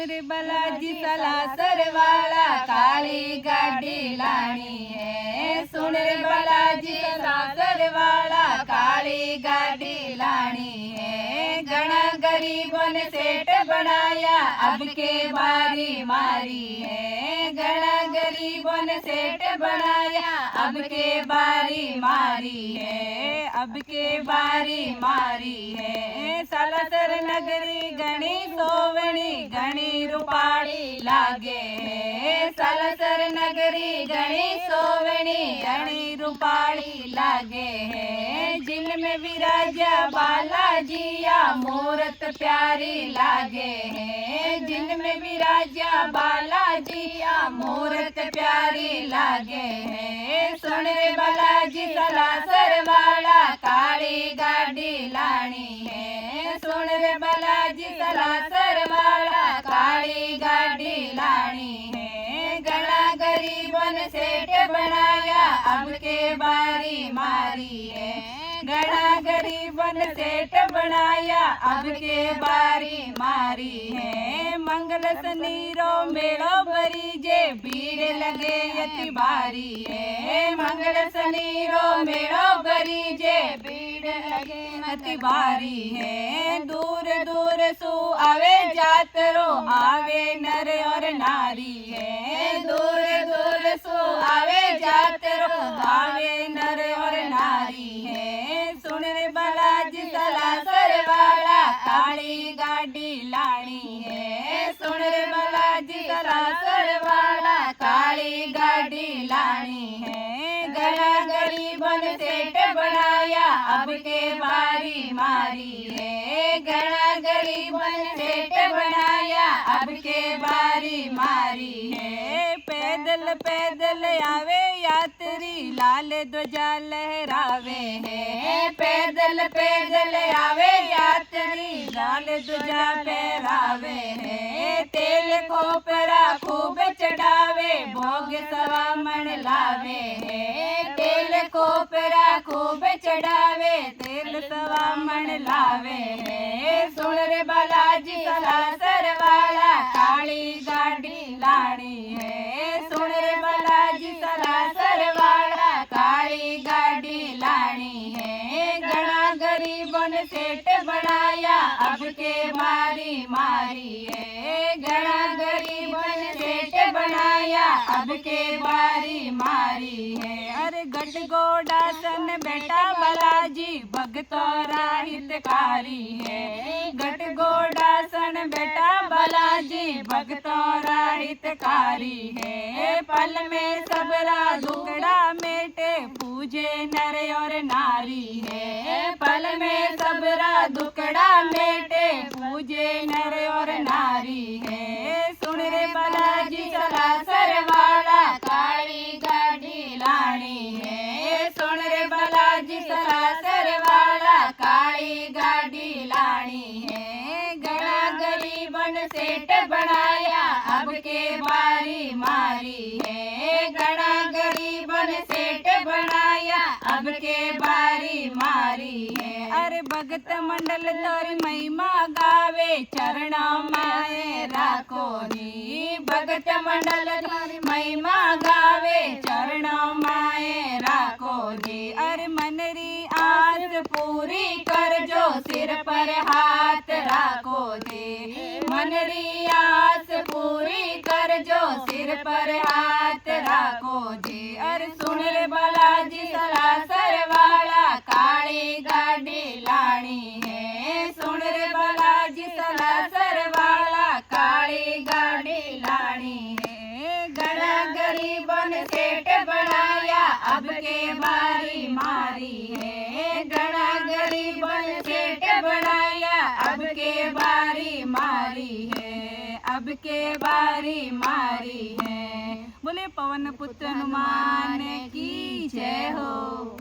रे बालाजी सलासर वाला काली गाड़ी लानी है। सुन रे बालाजी सलासर वाला काली गाड़ी लानी है। घना गरीबों ने सेठ बनाया अब के बारी मारी है। घना गरीबों ने सेठ बनाया अब के बारी मारी है। अब के बारी मारी है। सलासर नगरी घनी सोवणी घनी रूपाड़ी लागे है। सलासर नगरी घनी सोवणी घनी रूपाड़ी लागे है। जिनमें विराजा बालाजिया मूरत प्यारी लागे है। जिनमें विराजा बालाजिया मूरत प्यारी लागे है। सुन रे बालाजी सलासर वाला काली गाड़ी लानी है। सुन रे बालाजी सलासर वाला काली गाड़ी लानी है। घना गरीबों ने सेठ बनाया अब के बारी मारी है। घना गरीबों ने सेठ बनाया अब के बारी मारी है। मंगल सनीरो मेलो बरीजे भीड़ लगे यति भारी है। मंगल सनीरो मेलो बरीजे भीड़ लगे यति भारी है। दूर दूर सु आवे जातरो आवे नर और नारी है। दूर दूर सु आवे जातरो आवे नर और नारी है। सुन रे बालाजी सलासर वाला काली गाड़ी लानी है। सुन रे बालाजी सलासर वाला काली गाड़ी लानी है। घना गरीबों ने सेठ बनाया अब के बारी मारी है। घना गरीबों ने सेठ बनाया अब के बारी मारी है। पैदल पैदल आवे यात्री लाल ध्वजा लहरावे है। पैदल पैदल आवे यात्री लाल ध्वजा लहरावे है। तेल खोपरा खूब चढ़ावे भोग सवा मन लावे है। तेल खोपरा खूब चढ़ावे तेल सवा मन लावे है। सुन रे बालाजी सलासर वाला काली गाड़ी लानी है। सुन रे बालाजी सलासर वाला काली गाड़ी लानी है। घना गरीबों ने सेठ बनाया अब के बारी मारी है। घना गरीबों ने सेठ बनाया अब के बारी मारी है। अरे गढ़ गोडासन बेटा बालाजी भगतोरा हितकारी है। गढ़ गोडासन बेटा बालाजी भगतोरा हितकारी है। पल में सबरा दुखड़ा मेटे पूजे नर और नारी है। पल में सबरा दुखड़ा मेटे पूजे नर और नारी है। सुन रे बालाजी सलासर वाला काली गाड़ी लानी है। सुन रे बालाजी सलासर वाला काली गाड़ी लानी है। घना गरीबन सेठ बनाया अब के बारी मारी है। घना गरीबन सेठ बनाया अब के बारी मारी है। अरे भगत मंडल तोरी महिमा गावे चरणों माए राखो नी। भगत मंडल तोरी महिमा गावे चरणों माए राखो नी। अरे मनरी आस पूरी कर जो सिर पर हाथ राखो दे। मनरी आस पूरी कर जो सिर पर हाथ राखो दे। अरे सुन रे बालाजी सलासर वाला काली गाड़ी लानी है। सुन रे बालाजी सलासर वाला काली गाड़ी लानी है। घना गरीबों ने सेठ बनाया अब के बारी मारी है। घना गरीबों ने सेठ बनाया अब के बारी मारी है। अब के बारी मारी है। बोले पवन पुत्र हनुमान की जय हो।